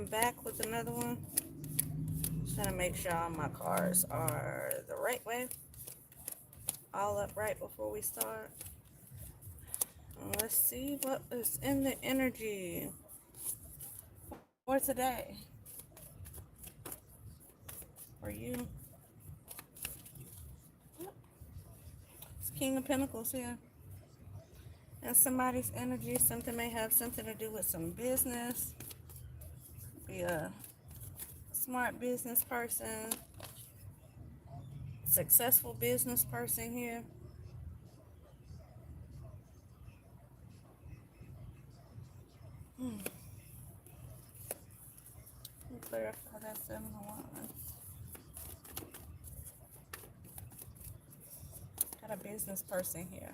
am back with another one. Just trying to make sure all my cards are the right way, all upright before we start. Let's see what is in the energy for today for you. It's King of Pentacles here. And somebody's energy, something may have something to do with some business. Be a smart business person, successful business person here. Let me clarify that 701. Got a business person here.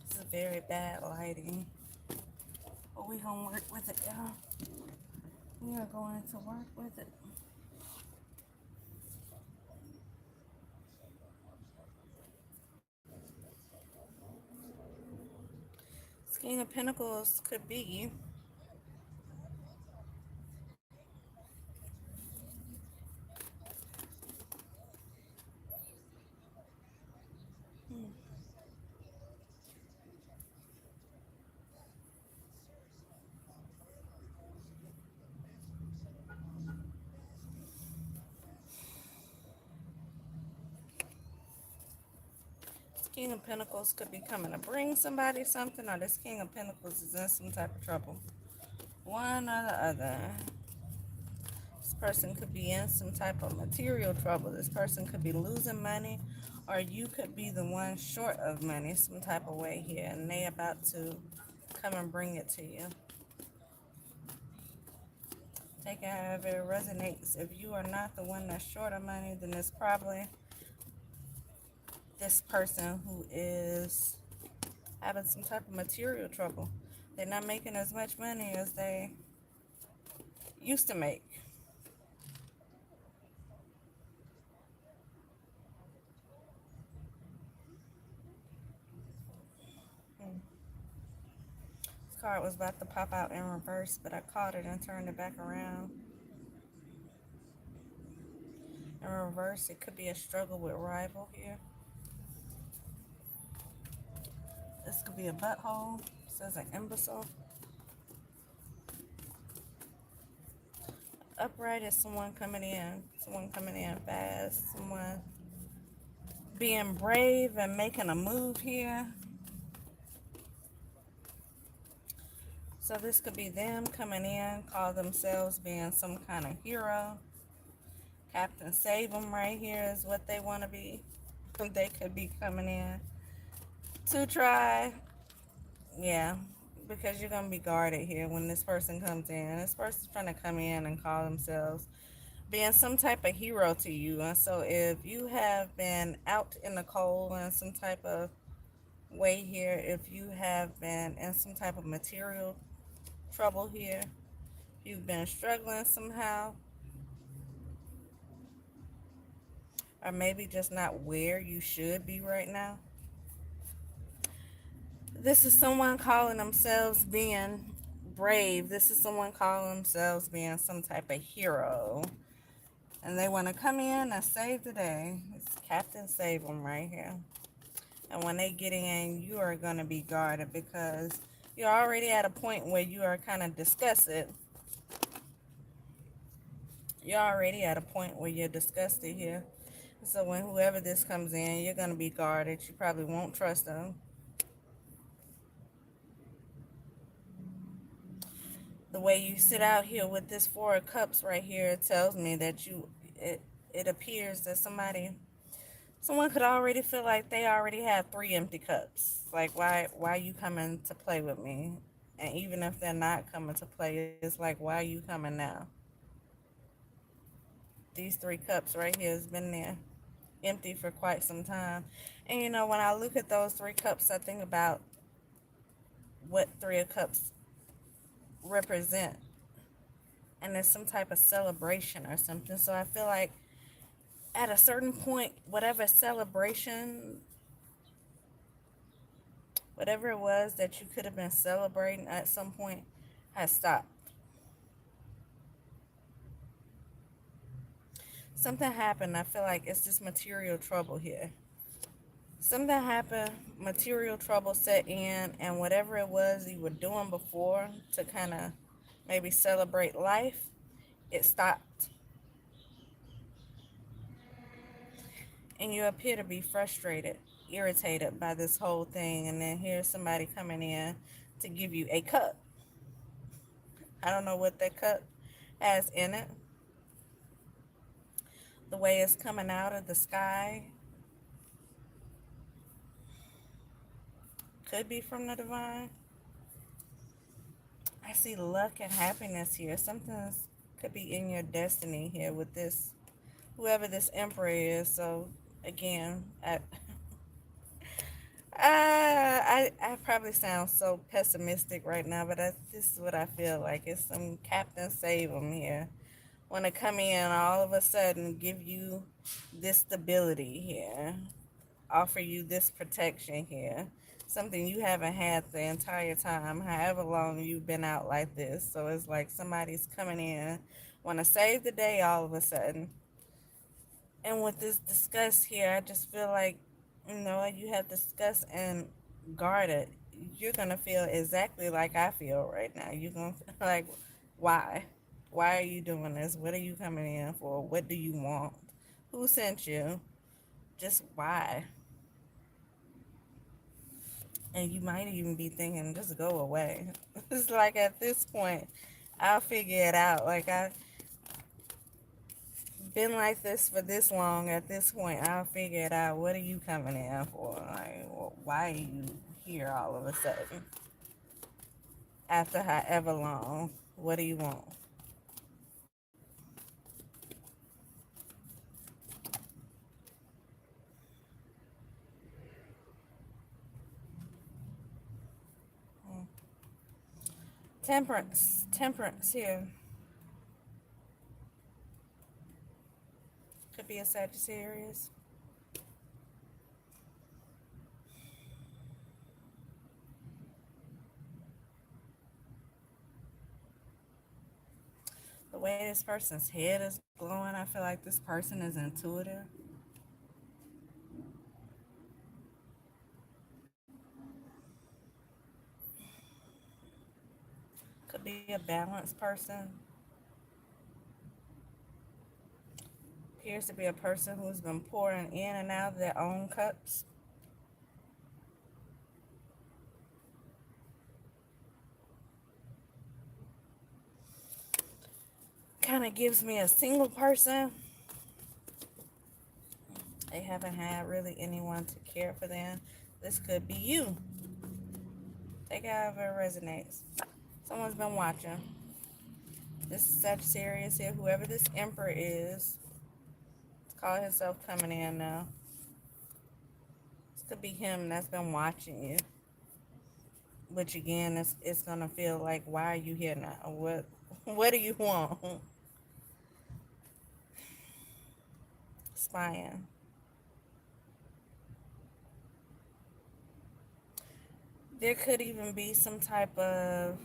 This is very bad lighting. But we gonna work with it, y'all. We are going to work with it. This King of Pentacles could be this King of Pentacles could be coming to bring somebody something, or this King of Pentacles is in some type of trouble. One or the other. This person could be in some type of material trouble. This person could be losing money, or you could be the one short of money some type of way here, and they about to come and bring it to you. Take it however it resonates. If you are not the one that's short of money, then it's probably this person who is having some type of material trouble. They're not making as much money as they used to make. This card was about to pop out in reverse, but I caught it and turned it back around. In reverse, it could be a struggle with rival here. This could be a butthole. It says an imbecile. Upright is someone coming in fast, someone being brave and making a move here. So this could be them coming in, call themselves being some kind of hero. Captain Save them right here is what they want to be. They could be coming in to try, yeah, because you're going to be guarded here when this person comes in. This person's trying to come in and call themselves being some type of hero to you. And so if you have been out in the cold in some type of way here, if you have been in some type of material trouble here, if you've been struggling somehow, or maybe just not where you should be right now, this is someone calling themselves being brave. This is someone calling themselves being some type of hero. And they want to come in and save the day. It's Captain Save them right here. And when they get in, you are going to be guarded because you're already at a point where you are kind of disgusted. You're already at a point where you're disgusted here. So when whoever this comes in, you're going to be guarded. You probably won't trust them. The way you sit out here with this Four of Cups right here, it tells me that it appears that someone could already feel like they already have three empty cups. Like, why you coming to play with me? And even if they're not coming to play, it's like, why are you coming now? These three cups right here has been there empty for quite some time. And you know, when I look at those three cups, I think about what three of cups represent. And there's some type of celebration or something. So I feel like At a certain point, whatever celebration, whatever it was that you could have been celebrating at some point, has stopped. Something happened. I feel like it's just material trouble here. Something happened, material trouble set in, and whatever it was you were doing before to kind of maybe celebrate life, it stopped. And you appear to be frustrated, irritated by this whole thing, and then here's somebody coming in to give you a cup. I don't know what that cup has in it. The way it's coming out of the sky could be from the divine. I see luck and happiness here. Something could be in your destiny here with this, whoever this emperor is. So again, I probably sound so pessimistic right now, but this is what I feel like. It's some Captain Save 'em here. Want to come in all of a sudden, give you this stability here, offer you this protection here, something you haven't had the entire time, however long you've been out like this. So it's like somebody's coming in, want to save the day all of a sudden. And with this discuss here, I just feel like, you have discussed and guarded. You're going to feel exactly like I feel right now. You're going to feel like, why? Why are you doing this? What are you coming in for? What do you want? Who sent you? Just why? And you might even be thinking, just go away. It's like at this point, I'll figure it out. Like I've been like this for this long. At this point, I'll figure it out. What are you coming in for? Like, why are you here all of a sudden? After however long, what do you want? Temperance here. Could be a Sagittarius. The way this person's head is glowing, I feel like this person is intuitive. Could be a balanced person. Appears to be a person who's been pouring in and out of their own cups. Kind of gives me a single person. They haven't had really anyone to care for them. This could be you. Take it however it resonates. Someone's been watching. This is Sagittarius here. Whoever this emperor is, let's call himself coming in now. This could be him that's been watching you. Which again, it's gonna feel like, why are you here now? What do you want? Spying. There could even be some type of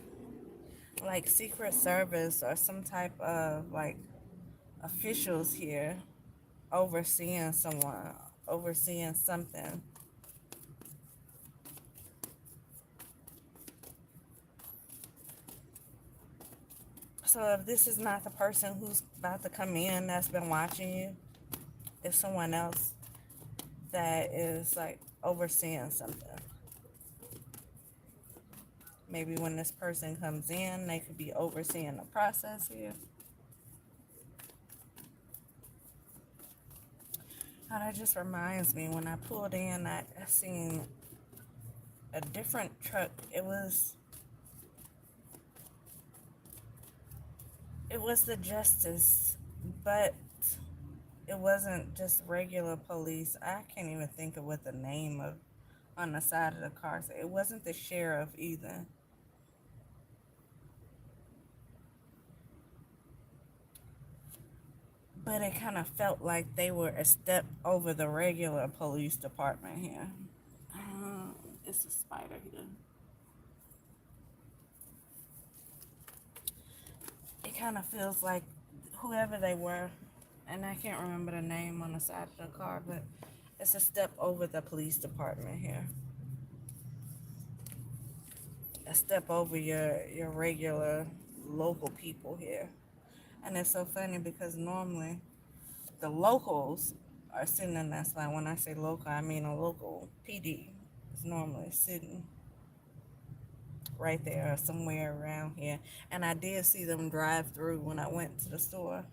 like secret service or some type of like officials here overseeing someone, overseeing something. So if this is not the person who's about to come in that's been watching you, it's someone else that is like overseeing something. Maybe when this person comes in, they could be overseeing the process here. Oh, that just reminds me, when I pulled in, I seen a different truck. It was the justice, but it wasn't just regular police. I can't even think of what the name of on the side of the car said. It wasn't the sheriff either. but it kind of felt like they were a step over the regular police department here. It's a spider here. It kind of feels like whoever they were, and I can't remember the name on the side of the car, but it's a step over the police department here. A step over your regular local people here. And it's so funny because normally the locals are sitting in that spot. When I say local, I mean a local PD is normally sitting right there or somewhere around here. And I did see them drive through when I went to the store,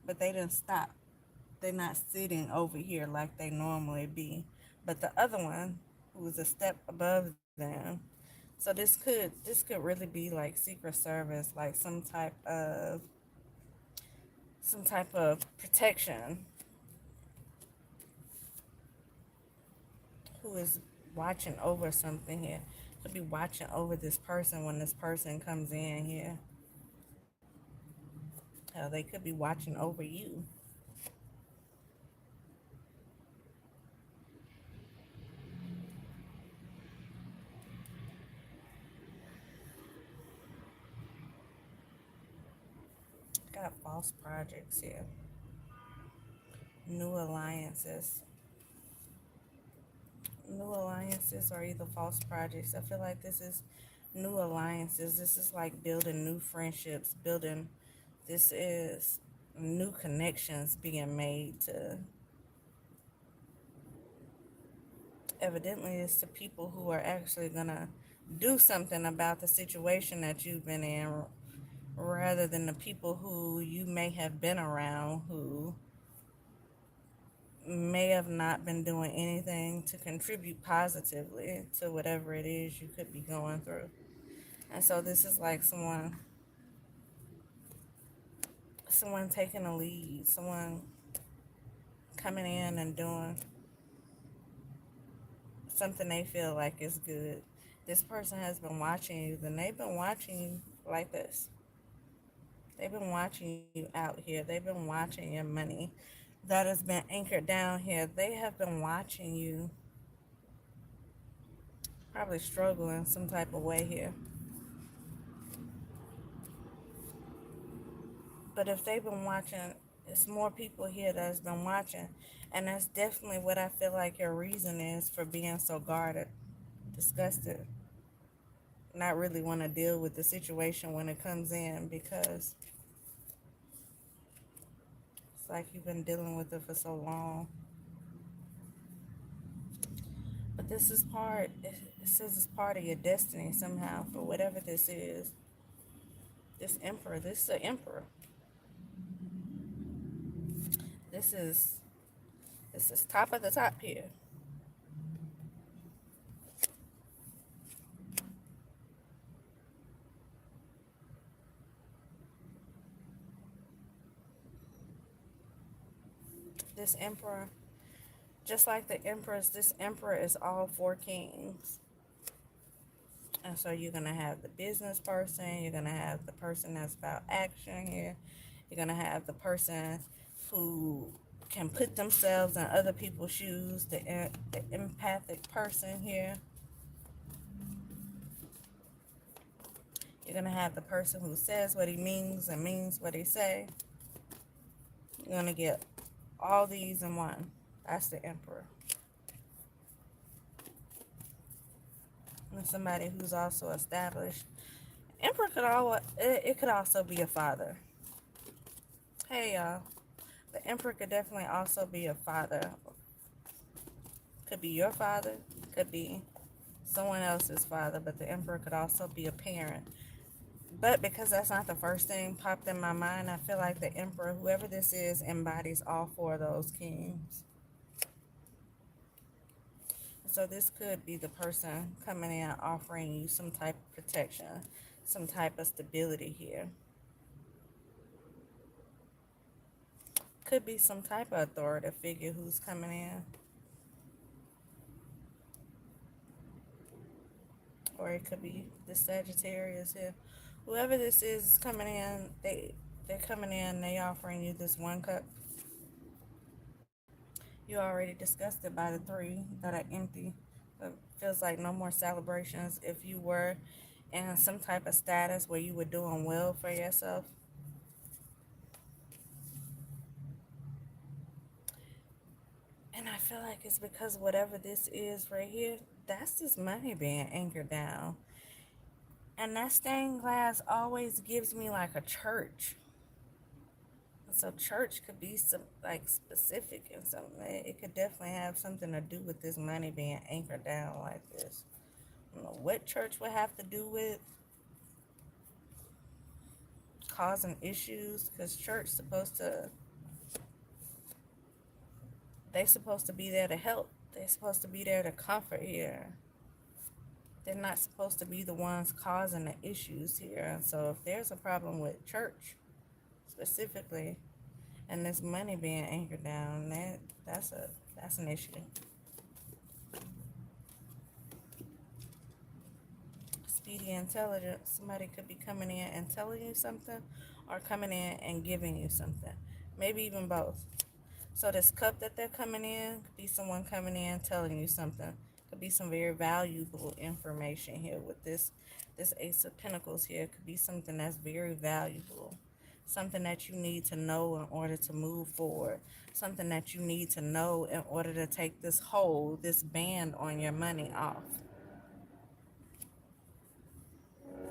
but they didn't stop. They're not sitting over here like they normally be. But the other one, who was a step above them, so this could really be like Secret Service, like some type of protection who is watching over something here. Could be watching over this person when this person comes in here. Hell, they could be watching over you. Got false projects here. New alliances. New alliances or either false projects. I feel like this is new alliances. This is like building new friendships, building, this is new connections being made to, evidently it's to people who are actually gonna do something about the situation that you've been in, rather than the people who you may have been around who may have not been doing anything to contribute positively to whatever it is you could be going through. And so this is like someone taking a lead, someone coming in and doing something they feel like is good. This person has been watching you, then they've been watching you like this. They've been watching you out here. They've been watching your money that has been anchored down here. They have been watching you probably struggle in some type of way here. But if they've been watching, it's more people here that's been watching. And that's definitely what I feel like your reason is for being so guarded, disgusted, not really want to deal with the situation when it comes in, because it's like you've been dealing with it for so long. But this is it says it's part of your destiny somehow, for whatever this is. This emperor, this is an emperor. This is this is top of the top here. This emperor, just like the empress, this emperor is all four kings. And so you're going to have the business person, you're going to have the person that's about action here, you're going to have the person who can put themselves in other people's shoes, the empathic person here. You're going to have the person who says what he means and means what he say. You're going to get all these in one. That's the emperor. And somebody who's also established. Emperor could also be a father. Hey y'all. The emperor could definitely also be a father. Could be your father, could be someone else's father, but the emperor could also be a parent. But because that's not the first thing popped in my mind, I feel like the emperor, whoever this is, embodies all four of those kings. So this could be the person coming in offering you some type of protection, some type of stability here. Could be some type of authoritative figure who's coming in. Or it could be the Sagittarius here. Whoever this is coming in, They're coming in, they offering you this one cup. You already discussed it by the three that are empty. It feels like no more celebrations. If you were in some type of status where you were doing well for yourself, and I feel like it's because whatever this is right here, that's this money being anchored down. And that stained glass always gives me like a church. So church could be some like specific and something. It could definitely have something to do with this money being anchored down like this. I don't know what church would have to do with causing issues, because church supposed to, they supposed to be there to help. They're supposed to be there to comfort here. They're not supposed to be the ones causing the issues here. And so if there's a problem with church specifically, and this money being anchored down, that's an issue. Speedy intelligence. Somebody could be coming in and telling you something, or coming in and giving you something. Maybe even both. So this cup that they're coming in could be someone coming in telling you something. Could be some very valuable information here with this Ace of Pentacles here. Could be something that's very valuable. Something that you need to know in order to move forward. Something that you need to know in order to take this hold, this band on your money off.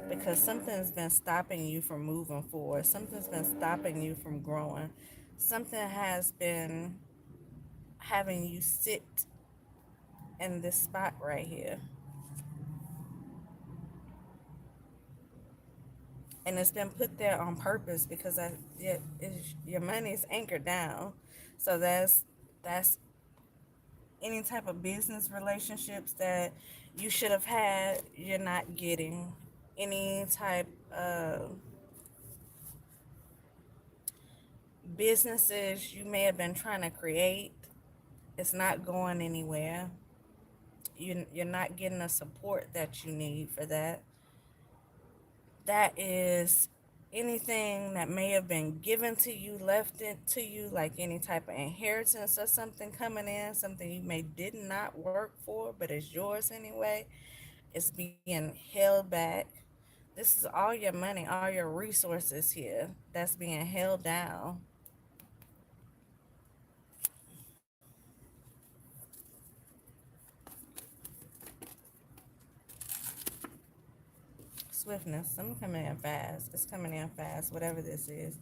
Because something's been stopping you from moving forward. Something's been stopping you from growing. Something has been having you sit in this spot right here. And it's been put there on purpose because your money is anchored down. So that's any type of business relationships that you should have had, you're not getting. Any type of businesses you may have been trying to create, it's not going anywhere. You're not getting the support that you need for that. That is anything that may have been given to you, left it to you, like any type of inheritance or something coming in, something you may did not work for, but it's yours anyway. It's being held back. This is all your money, all your resources here that's being held down. Swiftness. I'm coming in fast. It's coming in fast, whatever this is.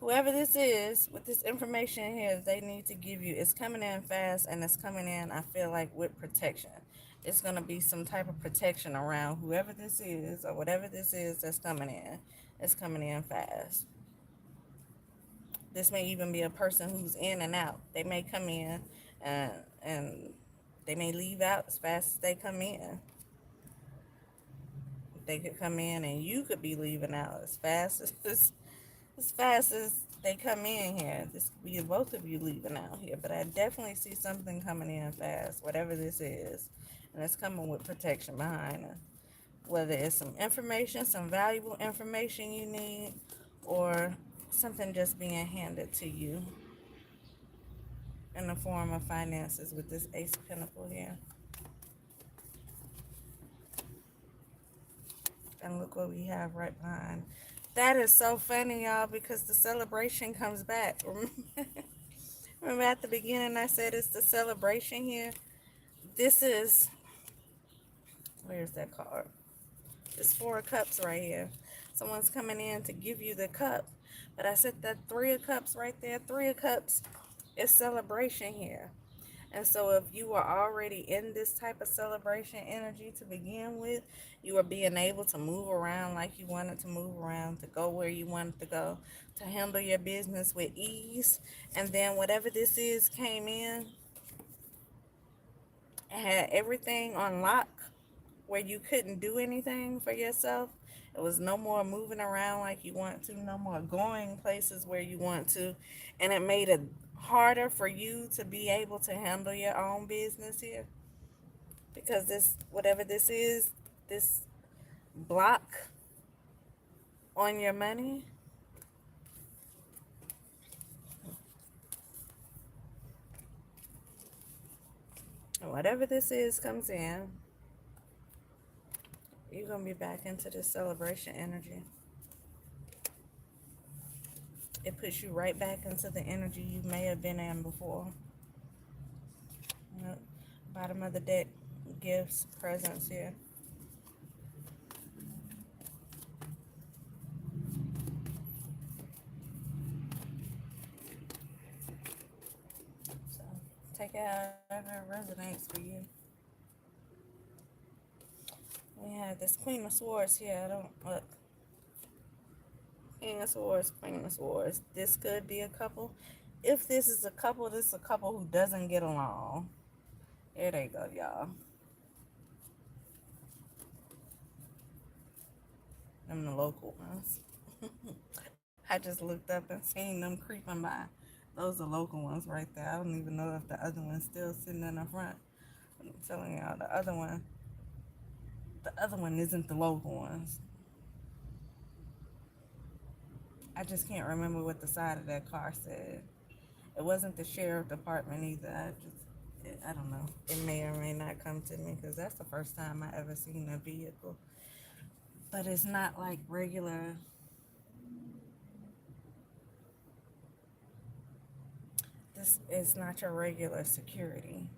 Whoever this is, with this information here they need to give you, it's coming in fast, and it's coming in, I feel like, with protection. It's going to be some type of protection around whoever this is or whatever this is that's coming in. It's coming in fast. This may even be a person who's in and out. They may come in and they may leave out as fast as they come in. They could come in and you could be leaving out as fast as they come in here. This could be both of you leaving out here, but I definitely see something coming in fast, whatever this is, and it's coming with protection behind it. Whether it's some information, some valuable information you need, or something just being handed to you in the form of finances with this Ace of Pentacles here. And look what we have right behind. That is so funny, y'all, because the celebration comes back. Remember at the beginning I said it's the celebration here? This is, where's that card? It's 4 of Cups right here. Someone's coming in to give you the cup. But I said that 3 of Cups right there, 3 of Cups is celebration here. And so if you were already in this type of celebration energy to begin with, you are being able to move around like you wanted to move around, to go where you wanted to go, to handle your business with ease. And then whatever this is came in and had everything on lock where you couldn't do anything for yourself. It was no more moving around like you want to, no more going places where you want to. And it made it harder for you to be able to handle your own business here. Because this, whatever this is, this block on your money, And whatever this is comes in, you're going to be back into this celebration energy. It puts you right back into the energy you may have been in before. Yep. Bottom of the deck, gifts, presents here. So take it however it resonates for you. We have this Queen of Swords here. I don't look. King of Swords, Queen of Swords. This could be a couple. If this is a couple, this is a couple who doesn't get along. There they go, y'all. Them the local ones. I just looked up and seen them creeping by. Those are local ones right there. I don't even know if the other one's still sitting in the front. I'm telling y'all, the other one isn't the local ones. I just can't remember what the side of that car said. It wasn't the sheriff department either. I don't know. It may or may not come to me because that's the first time I ever seen a vehicle. But it's not like regular. This is not your regular security.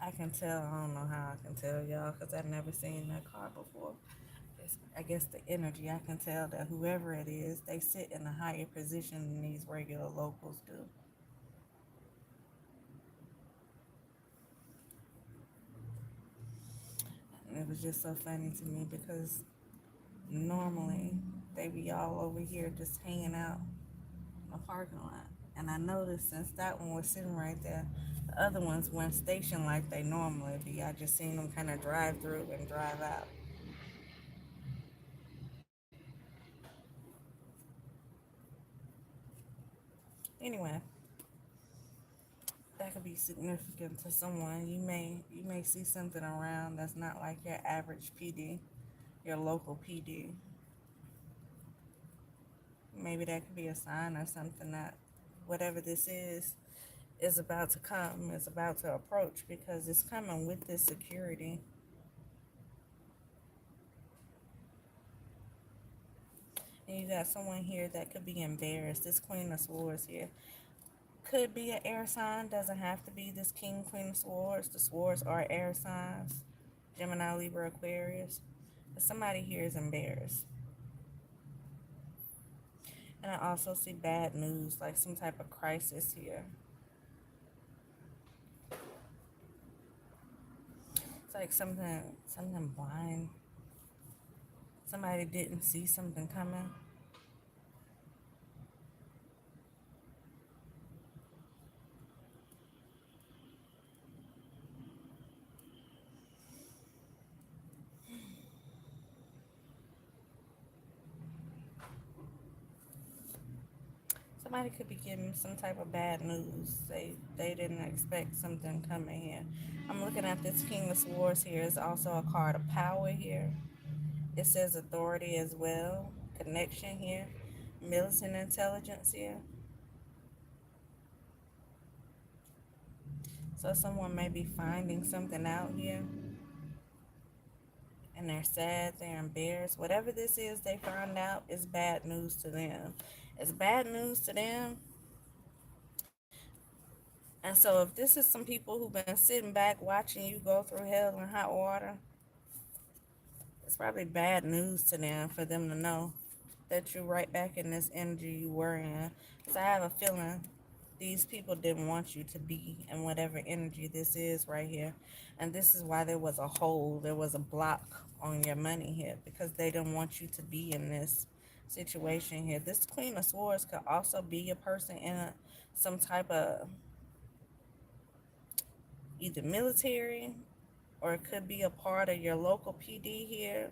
I can tell. I don't know how I can tell y'all because I've never seen that car before. I guess the energy. I can tell that whoever it is, they sit in a higher position than these regular locals do. And it was just so funny to me because normally they be all over here just hanging out in the parking lot. And I noticed since that one was sitting right there, the other ones weren't stationed like they normally be. I just seen them kind of drive through and drive out. Anyway, that could be significant to someone. You may see something around that's not like your average PD, your local PD. Maybe that could be a sign or something that whatever this is about to come, is about to approach because it's coming with this security. And you got someone here that could be embarrassed. This Queen of Swords here could be an air sign. Doesn't have to be this King, Queen of Swords. The swords are air signs. Gemini, Libra, Aquarius. But somebody here is embarrassed. And I also see bad news, like some type of crisis here. It's like something blind. Somebody didn't see something coming. Somebody could be getting some type of bad news. They didn't expect something coming here. I'm looking at this King of Swords here. It's also a card of power here. It says authority as well. Connection here. Militant intelligence here. So someone may be finding something out here. And they're sad, they're embarrassed. Whatever this is they found out is bad news to them. It's bad news to them. And so if this is some people who've been sitting back watching you go through hell and hot water, it's probably bad news to them for them to know that you're right back in this energy you were in. So I have a feeling these people didn't want you to be in whatever energy this is right here. And this is why there was a hole, there was a block on your money here, because they didn't want you to be in this situation here. This Queen of Swords could also be a person in some type of either military, or it could be a part of your local PD here.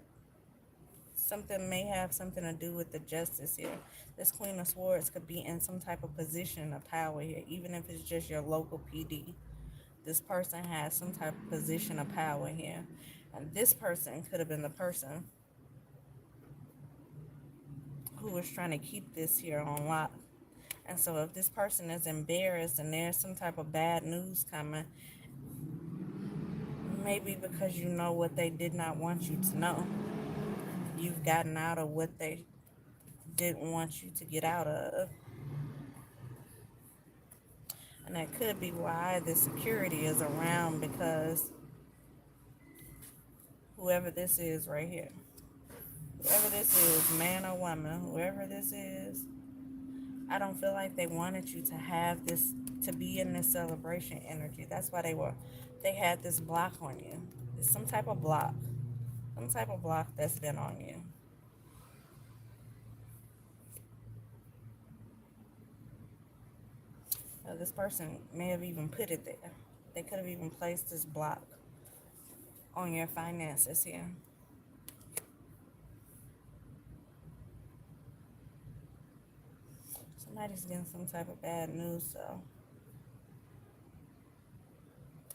Something may have something to do with the justice here. This Queen of Swords could be in some type of position of power here, even if it's just your local PD. This person has some type of position of power here. And this person could have been the person who was trying to keep this here on lock. And so if this person is embarrassed and there's some type of bad news coming, maybe because you know what they did not want you to know, you've gotten out of what they didn't want you to get out of. And that could be why the security is around, because whoever this is right here, whoever this is, man or woman, whoever this is, I don't feel like they wanted you to have this, to be in this celebration energy. That's why they had this block on you. It's some type of block that's been on you. This person may have even put it there. They could have even placed this block on your finances here. Somebody's getting some type of bad news, so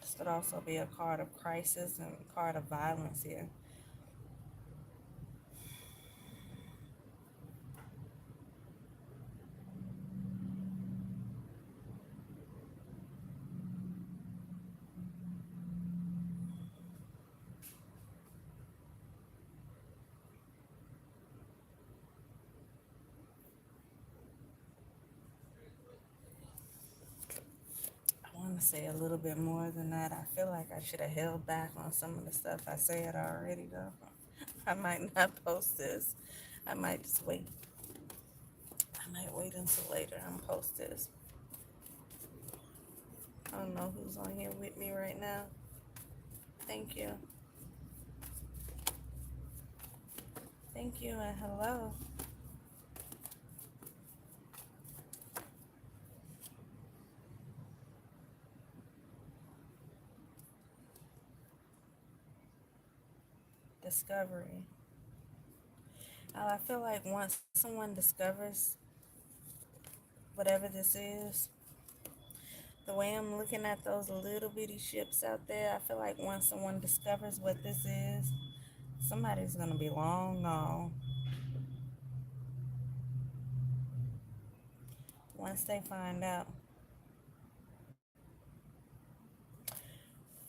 this could also be a card of crisis and a card of violence here. I want to say a little bit more than that. I feel like I should have held back on some of the stuff I said already, though. I might not post this. I might just wait. I might wait until later and post this. I don't know who's on here with me right now. Thank you. Thank you and hello. Discovery. I feel like once someone discovers whatever this is, the way I'm looking at those little bitty ships out there, I feel like once someone discovers what this is, somebody's going to be long gone. Once they find out.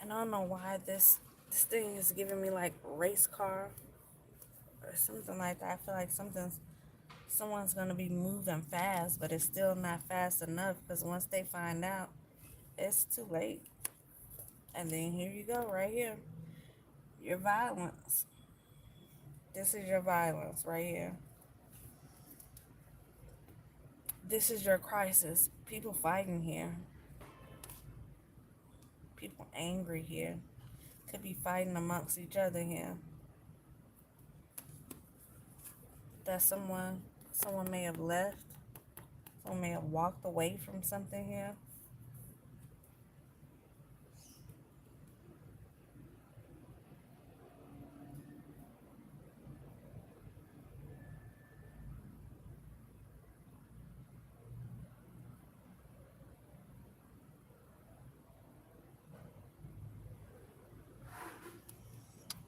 And I don't know why this thing is giving me like race car or something like that. I feel like someone's going to be moving fast, but it's still not fast enough, because once they find out, it's too late. And then here you go, right here. Your violence. This is your violence right here. This is your crisis. People fighting here. People angry here. Could be fighting amongst each other here. That someone may have left. Someone may have walked away from something here.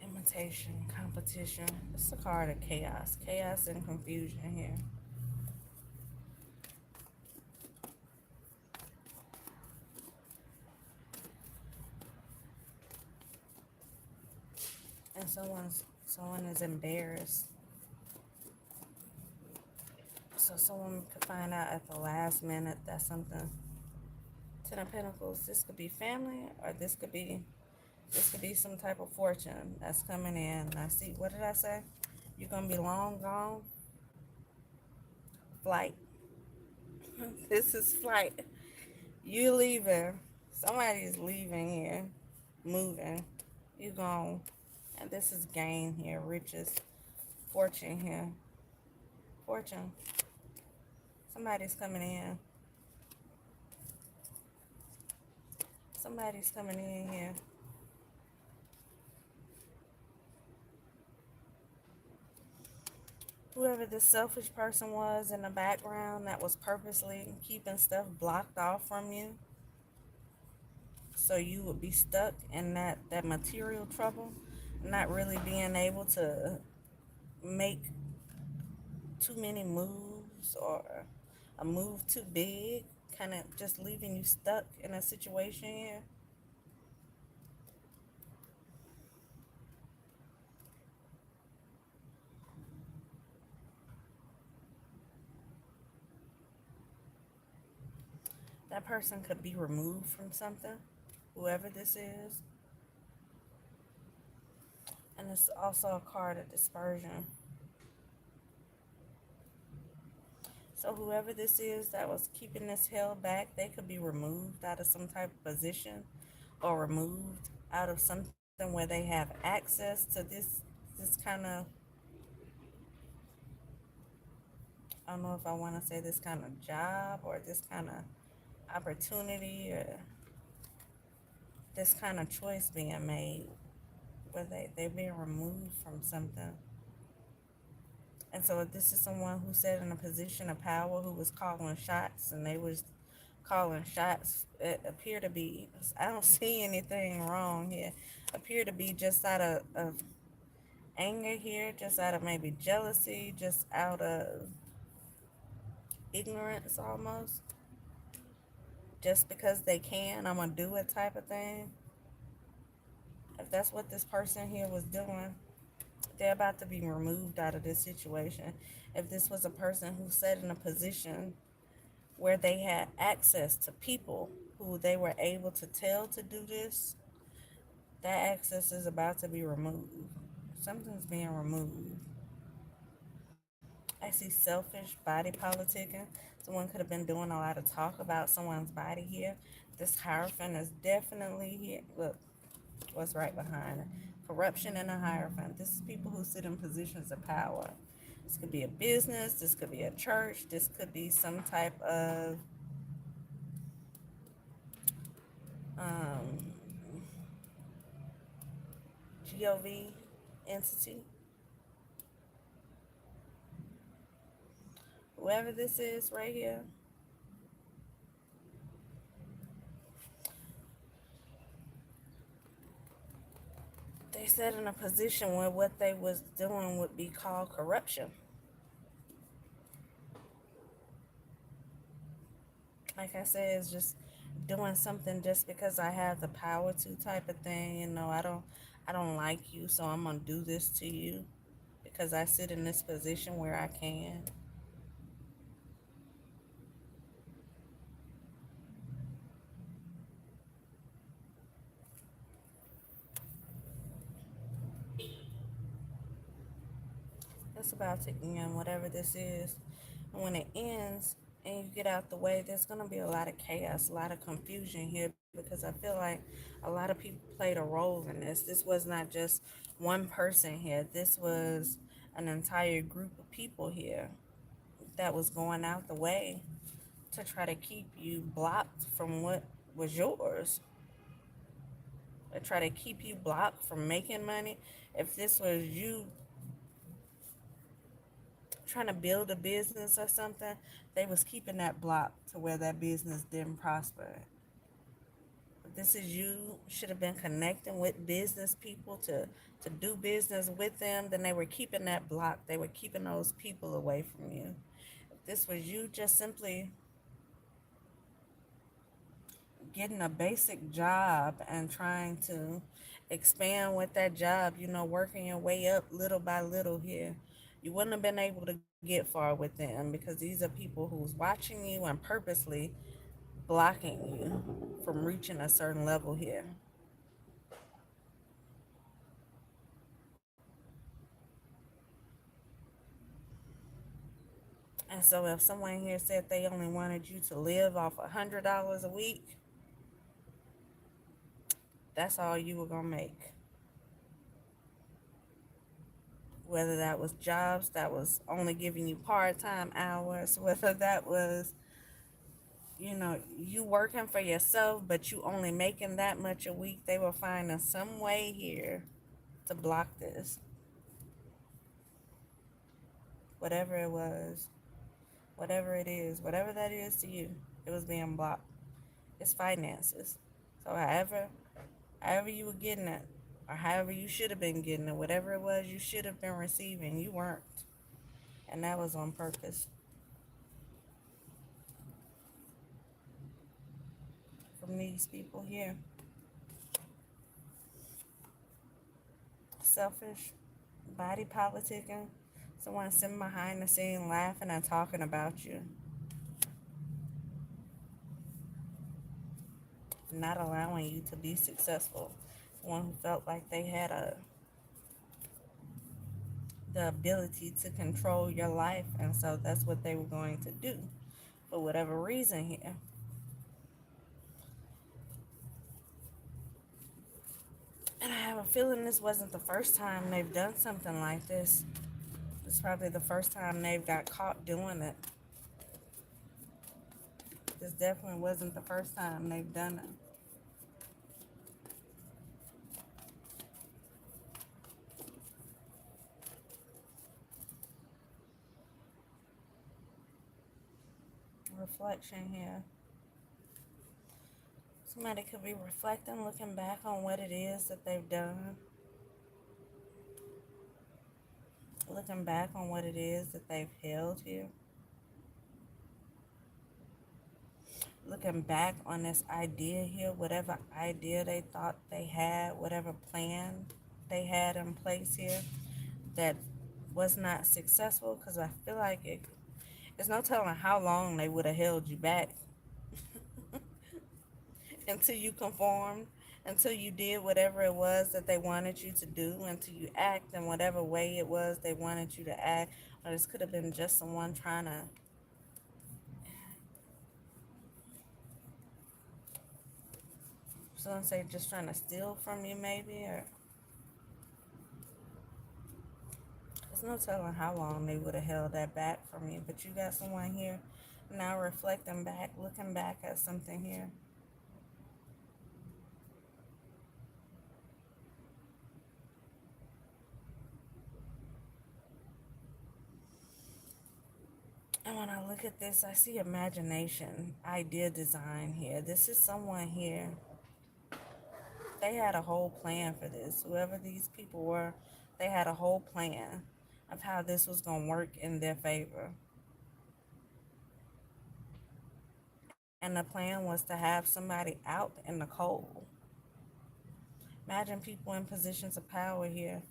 Imitation, competition. It's a card of chaos. Chaos and confusion here. And someone is embarrassed. So someone could find out at the last minute that something. Ten of Pentacles. This could be family, or this could be some type of fortune that's coming in. I see. What did I say? You're gonna be long gone. Flight. This is flight. You leaving. Somebody's leaving here. Moving. You gone. And this is gain here. Riches. Fortune here. Fortune. Somebody's coming in. Somebody's coming in here. Whoever this selfish person was in the background that was purposely keeping stuff blocked off from you, so you would be stuck in that material trouble, not really being able to make too many moves or a move too big, kind of just leaving you stuck in a situation here. That person could be removed from something, whoever this is. And it's also a card of dispersion. So whoever this is that was keeping this held back, they could be removed out of some type of position or removed out of something where they have access to this kind of, I don't know if I want to say this kind of job or this kind of opportunity or this kind of choice being made where they're being removed from something. And so if this is someone who sat in a position of power who was calling shots and they was calling shots, it appear to be, I don't see anything wrong here, appear to be just out of anger here, just out of maybe jealousy, just out of ignorance almost. Just because they can, I'm gonna do it type of thing. If that's what this person here was doing, they're about to be removed out of this situation. If this was a person who sat in a position where they had access to people who they were able to tell to do this, that access is about to be removed. Something's being removed. I see selfish body politicking. Someone could have been doing a lot of talk about someone's body here. This Hierophant is definitely here. Look, what's right behind it. Corruption and a Hierophant. This is people who sit in positions of power. This could be a business. This could be a church. This could be some type of um, GOV entity. Whoever this is right here, they sat in a position where what they was doing would be called corruption. Like I said, it's just doing something just because I have the power to type of thing. I don't like you, so I'm gonna do this to you because I sit in this position where I can. It's about to end, whatever this is. And when it ends and you get out the way, there's going to be a lot of chaos, a lot of confusion here because I feel like a lot of people played a role in this. This was not just one person here, this was an entire group of people here that was going out the way to try to keep you blocked from what was yours, to try to keep you blocked from making money. If this was you trying to build a business or something, they was keeping that block to where that business didn't prosper. If this is you should have been connecting with business people to do business with them, then they were keeping that block. They were keeping those people away from you. If this was you just simply getting a basic job and trying to expand with that job, working your way up little by little here, you wouldn't have been able to get far with them because these are people who's watching you and purposely blocking you from reaching a certain level here. And so if someone here said they only wanted you to live off $100 a week, that's all you were gonna make. Whether that was jobs that was only giving you part-time hours, whether that was, you working for yourself, but you only making that much a week, they were finding some way here to block this. Whatever it was, whatever it is, whatever that is to you, it was being blocked. It's finances. So however you were getting it, or however you should have been getting it, whatever it was you should have been receiving, you weren't. And that was on purpose. from these people here. Selfish, body politicking, someone sitting behind the scene laughing and talking about you, not allowing you to be successful. One who felt like they had the ability to control your life, and so that's what they were going to do for whatever reason here. And I have a feeling this wasn't the first time they've done something like this. It's probably the first time they've got caught doing it. This definitely wasn't the first time they've done it. Reflection here. Somebody could be reflecting, looking back on what it is that they've done. Looking back on what it is that they've held here. Looking back on this idea here, whatever idea they thought they had, whatever plan they had in place here that was not successful, because I feel like there's no telling how long they would have held you back until you conformed, until you did whatever it was that they wanted you to do, until you act in whatever way it was they wanted you to act. Or this could have been just someone trying to, someone say just trying to steal from you maybe, or there's no telling how long they would have held that back from you. But you got someone here now reflecting back, looking back at something here. And when I look at this, I see imagination, idea design here. This is someone here. They had a whole plan for this. Whoever these people were, they had a whole plan of how this was going to work in their favor. And the plan was to have somebody out in the cold. Imagine people in positions of power here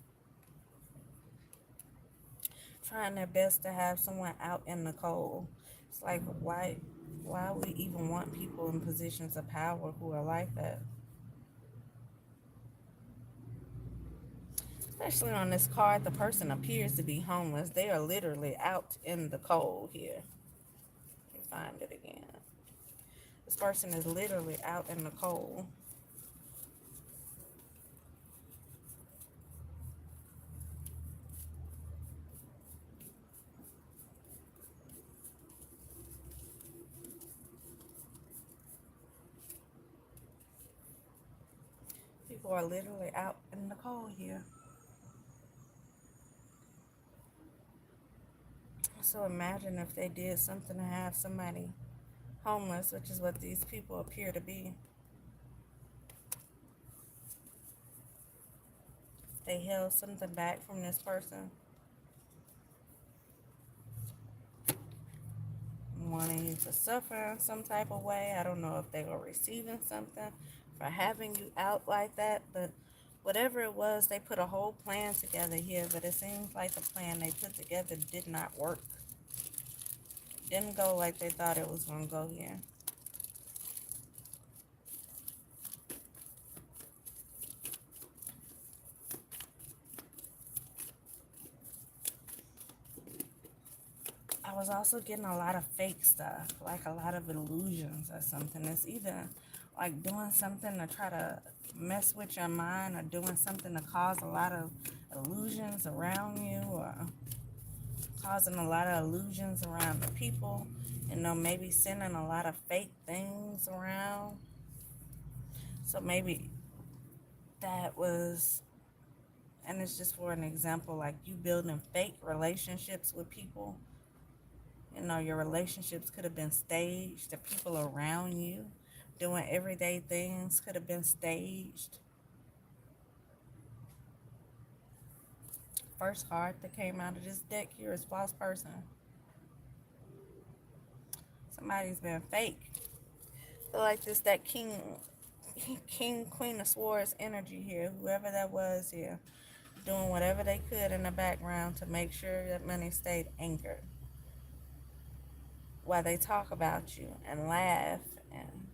trying their best to have someone out in the cold. It's like, why would we even want people in positions of power who are like that? Especially on this card, the person appears to be homeless. They are literally out in the cold here. Let me find it again. This person is literally out in the cold. People are literally out in the cold here. So imagine if they did something to have somebody homeless, which is what these people appear to be. They held something back from this person, wanting you to suffer in some type of way. I don't know if they were receiving something for having you out like that, but whatever it was, they put a whole plan together here, but it seems like the plan they put together did not work. Didn't go like they thought it was going to go here. I was also getting a lot of fake stuff, like a lot of illusions or something. It's either like doing something to try to mess with your mind, or doing something to cause a lot of illusions around you, or causing a lot of illusions around the people. Maybe sending a lot of fake things around. So maybe that was, and it's just for an example, like you building fake relationships with people. Your relationships could have been staged. The people around you doing everyday things could have been staged. First card that came out of this deck here is false person. Somebody's been fake. Like this, that king, queen of swords energy here. Whoever that was here, doing whatever they could in the background to make sure that money stayed anchored while they talk about you and laugh, and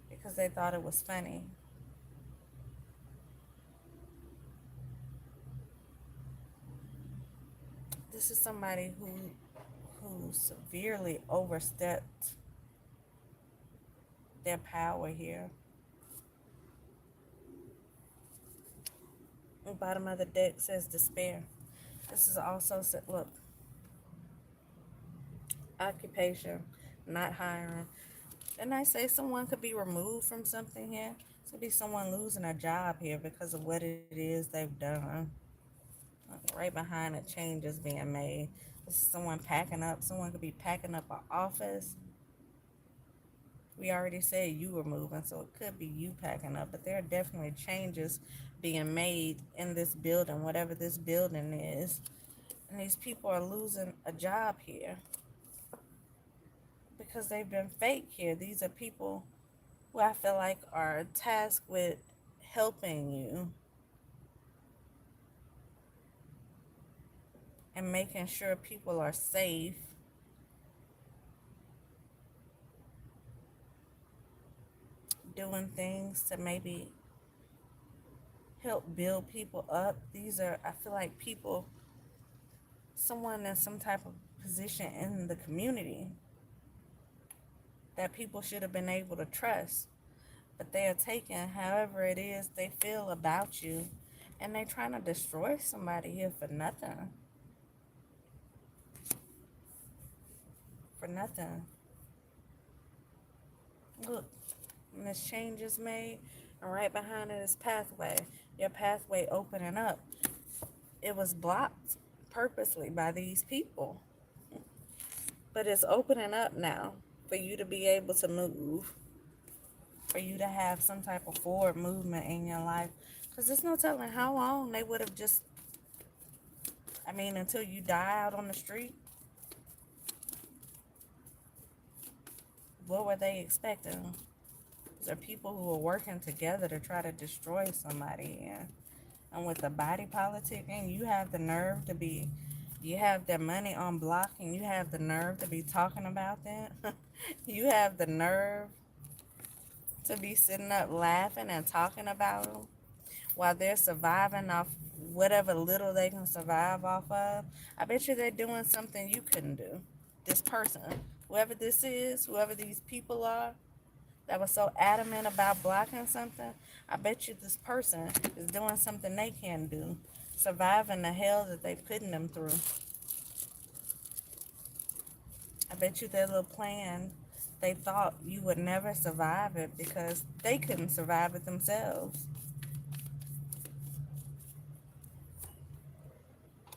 because they thought it was funny. This is somebody who severely overstepped their power here. The bottom of the deck says despair. This is also, look, occupation, not hiring. And I say someone could be removed from something here. It could be someone losing a job here because of what it is they've done. Right behind it, changes being made. This is someone packing up. Someone could be packing up an office. We already said you were moving, so it could be you packing up. But there are definitely changes being made in this building, whatever this building is. And these people are losing a job here because they've been fake here. These are people who I feel like are tasked with helping you and making sure people are safe, doing things to maybe help build people up. These are, I feel like, people, someone in some type of position in the community that people should have been able to trust. But they are taking however it is they feel about you, and they're trying to destroy somebody here for nothing. For nothing. Look, and this change is made, and right behind it is pathway. Your pathway opening up. It was blocked purposely by these people, but it's opening up now for you to be able to move, for you to have some type of forward movement in your life. Because there's no telling how long they would have just, I mean, until you die out on the street. What were they expecting? These are people who are working together to try to destroy somebody. And with the body politicking, you have the nerve to be, you have their money on block, and you have the nerve to be talking about that. You have the nerve to be sitting up laughing and talking about them while they're surviving off whatever little they can survive off of. I bet you they're doing something you couldn't do. This person, whoever this is, whoever these people are, that was so adamant about blocking something, I bet you this person is doing something they can't do, surviving the hell that they putting them through. I bet you their little plan, they thought you would never survive it because they couldn't survive it themselves.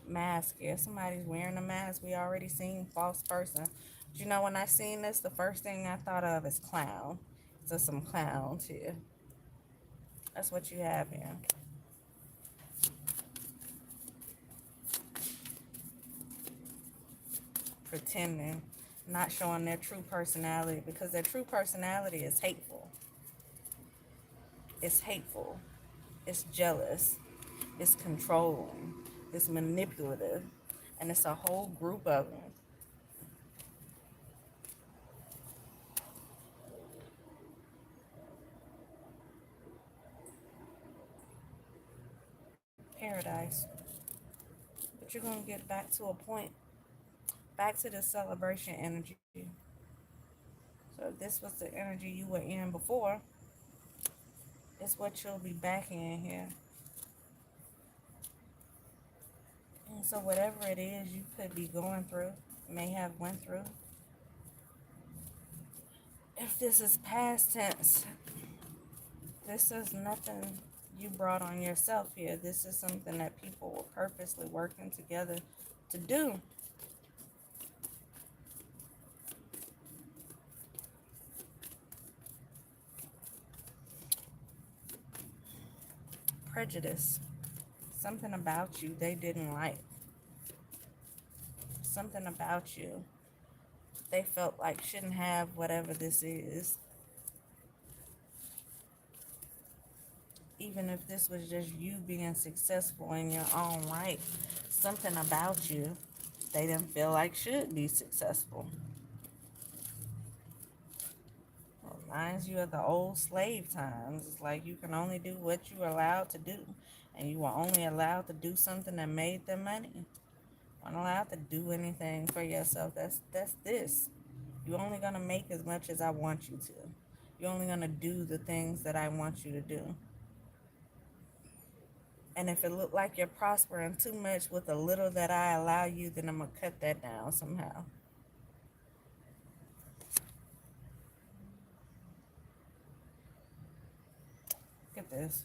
Mask here. Somebody's wearing a mask. We already seen false person. But you know, when I seen this, the first thing I thought of is clown. So some clowns here. That's what you have here. Pretending, not showing their true personality, because their true personality is hateful. It's hateful. It's jealous. It's controlling. It's manipulative. And it's a whole group of them. Paradise. But you're going to get back to a point, back to the celebration energy. So if this was the energy you were in before, it's what you'll be back in here. And so whatever it is you could be going through, may have went through, if this is past tense, this is nothing you brought on yourself here. This is something that people were purposely working together to do. Prejudice. Something about you they didn't like. Something about you they felt like shouldn't have whatever this is. Even if this was just you being successful in your own right, something about you they didn't feel like should be successful. Reminds you of the old slave times. It's like you can only do what you were allowed to do, and you were only allowed to do something that made them money. You weren't allowed to do anything for yourself. That's this. You're only gonna make as much as I want you to. You're only gonna do the things that I want you to do. And if it look like you're prospering too much with the little that I allow you, then I'm gonna cut that down somehow. Look at this.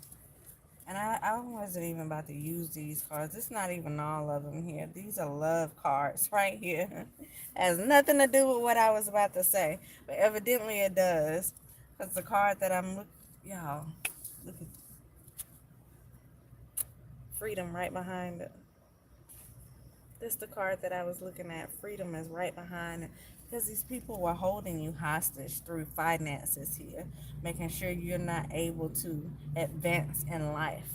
And I wasn't even about to use these cards. It's not even all of them here. These are love cards right here. Has nothing to do with what I was about to say. But evidently it does. Because the card that I'm looking, y'all, look at freedom right behind it. This is the card that I was looking at. Freedom is right behind it. Because these people were holding you hostage through finances here. Making sure you're not able to advance in life.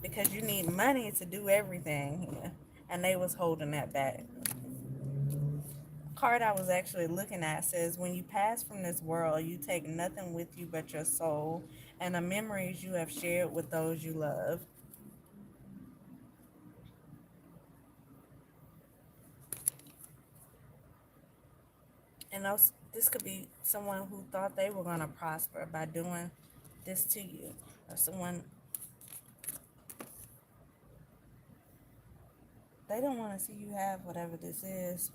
Because you need money to do everything here. And they was holding that back. The card I was actually looking at says, when you pass from this world, you take nothing with you but your soul and the memories you have shared with those you love. And this could be someone who thought they were going to prosper by doing this to you. Or someone, they don't want to see you have whatever this is.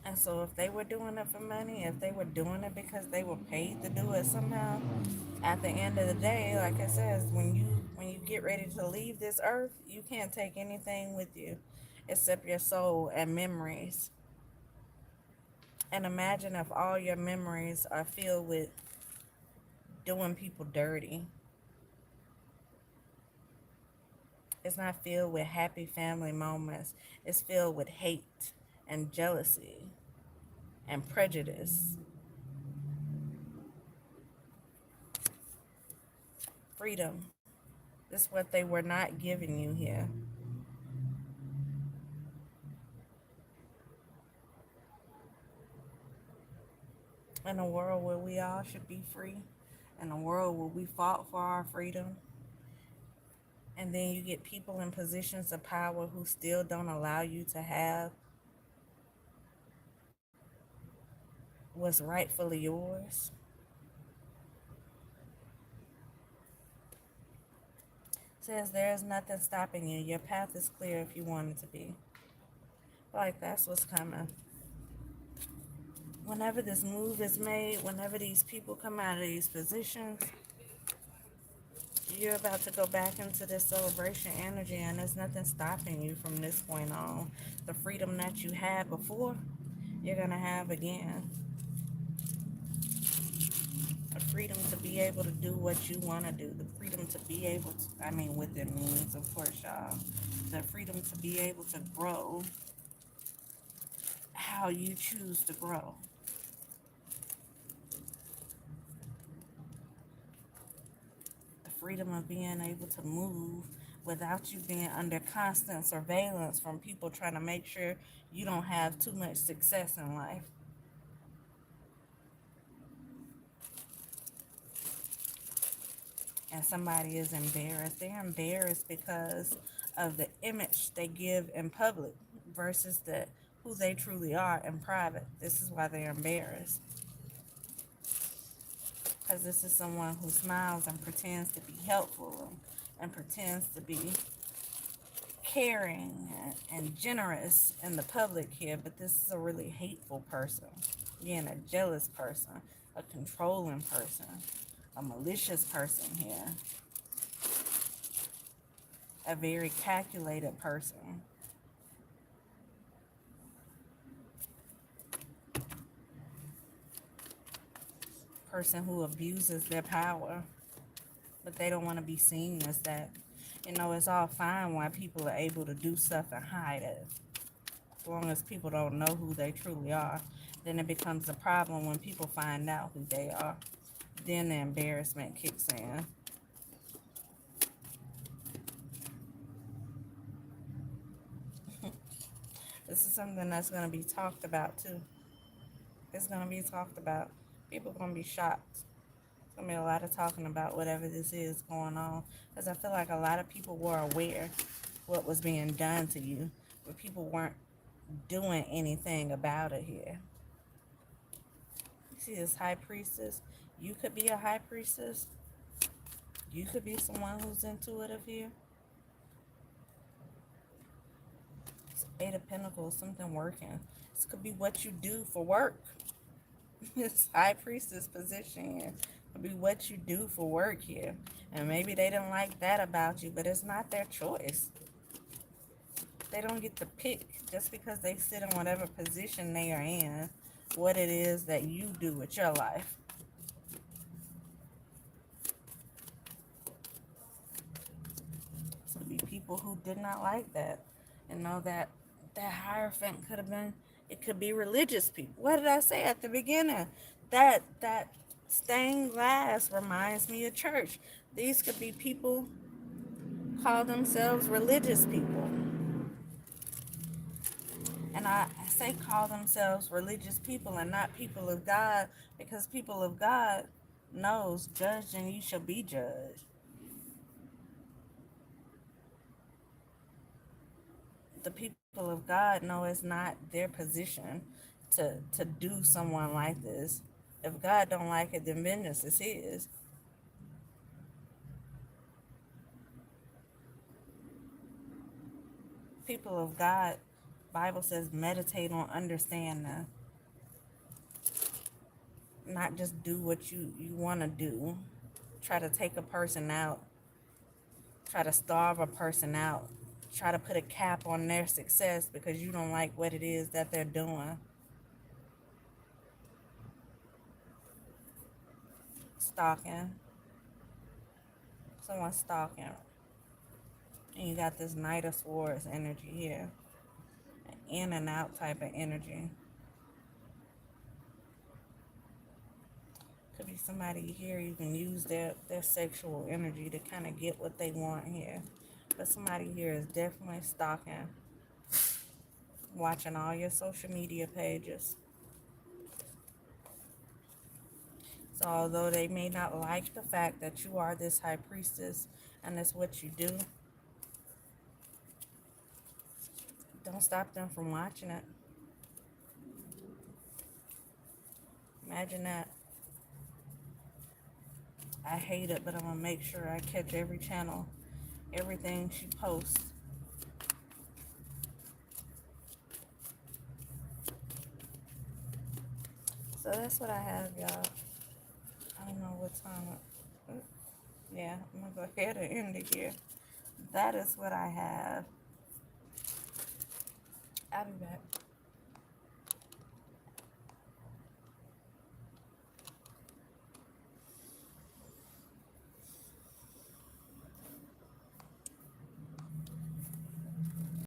And so if they were doing it for money, if they were doing it because they were paid to do it somehow, at the end of the day, like it says, when you get ready to leave this earth, you can't take anything with you except your soul and memories. And imagine if all your memories are filled with doing people dirty. It's not filled with happy family moments. It's filled with hate and jealousy and prejudice. Freedom. This is what they were not giving you here. In a world where we all should be free, in a world where we fought for our freedom, and then you get people in positions of power who still don't allow you to have what's rightfully yours. It says there is nothing stopping you. Your path is clear if you want it to be. Like that's what's coming. Whenever this move is made, whenever these people come out of these positions, you're about to go back into this celebration energy, and there's nothing stopping you from this point on. The freedom that you had before, you're going to have again. The freedom to be able to do what you want to do. The freedom to be able to, I mean, with it means, of course, y'all. The freedom to be able to grow how you choose to grow. The freedom of being able to move without you being under constant surveillance from people trying to make sure you don't have too much success in life. And somebody is embarrassed. They're embarrassed because of the image they give in public versus who they truly are in private. This is why they're embarrassed. Because this is someone who smiles and pretends to be helpful and pretends to be caring and generous in the public here, but this is a really hateful person, being a jealous person, a controlling person, a malicious person here, a very calculated person. person who abuses their power, but they don't want to be seen as that. You know, it's all fine why people are able to do stuff and hide it. As long as people don't know who they truly are, then it becomes a problem when people find out who they are. Then the embarrassment kicks in. This is something that's going to be talked about too. It's going to be talked about. People are going to be shocked. It's going to be a lot of talking about whatever this is going on. Because I feel like a lot of people were aware what was being done to you, but people weren't doing anything about it here. You see this high priestess? You could be a high priestess. You could be someone who's intuitive here. It's Eight of Pentacles, something working. This could be what you do for work. This high priestess position here could be what you do for work here. And maybe they didn't like that about you, but it's not their choice. They don't get to pick just because they sit in whatever position they are in, what it is that you do with your life. So be people who did not like that and know that that Hierophant could have been, it could be religious people. What did I say at the beginning? That stained glass reminds me of church. These could be people call themselves religious people. And I say call themselves religious people and not people of God, because people of God knows judged and you shall be judged. The people of God know it's not their position to do someone like this. If God don't like it, then vengeance is his. People of God, Bible says meditate on understanding. Not just do what you want to do. Try to take a person out. Try to starve a person out. Try to put a cap on their success because you don't like what it is that they're doing. Stalking. Someone's stalking. And you got this Knight of Swords energy here. An in and out type of energy. Could be somebody here you can use their sexual energy to kind of get what they want here. But somebody here is definitely stalking. Watching all your social media pages. So although they may not like the fact that you are this high priestess and that's what you do, don't stop them from watching it. Imagine that. I hate it, but I'm going to make sure I catch every channel, everything she posts. So that's what I have, y'all. I don't know what time. Yeah, I'm going to go ahead and end it here. That is what I have. I'll be back.